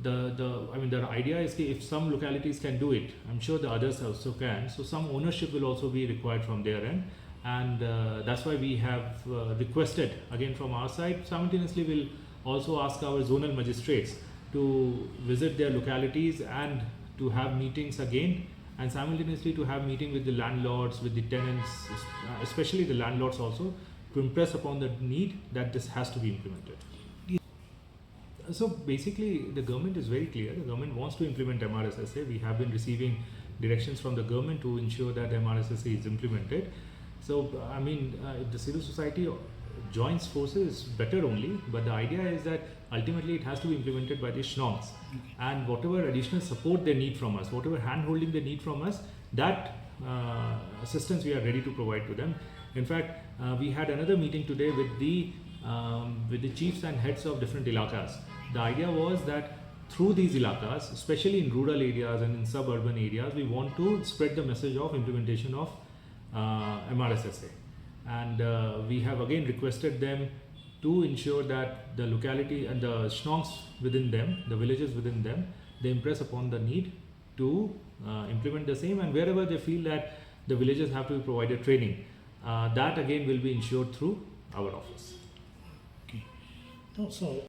the idea is that if some localities can do it, I'm sure the others also can. So some ownership will also be required from their end, and that's why we have requested again from our side. Simultaneously, we'll also ask our zonal magistrates to visit their localities and to have meetings again, and simultaneously to have meeting with the landlords, with the tenants, especially the landlords also, to impress upon the need that this has to be implemented. So basically the government is very clear. The government wants to implement MRSSA. We have been receiving directions from the government to ensure that MRSSA is implemented. So if the civil society joins forces, better only, but the idea is that ultimately it has to be implemented by the shnongs. And whatever additional support they need from us, whatever hand holding they need from us, that assistance we are ready to provide to them. In fact, we had another meeting today with the chiefs and heads of different ilakas. The idea was that through these ilakas, especially in rural areas and in suburban areas, we want to spread the message of implementation of MRSSA. And we have again requested them to ensure that the locality and the shnongs within them, the villages within them, they impress upon the need to implement the same, and wherever they feel that the villages have to be provided training, that again will be ensured through our office. Okay. So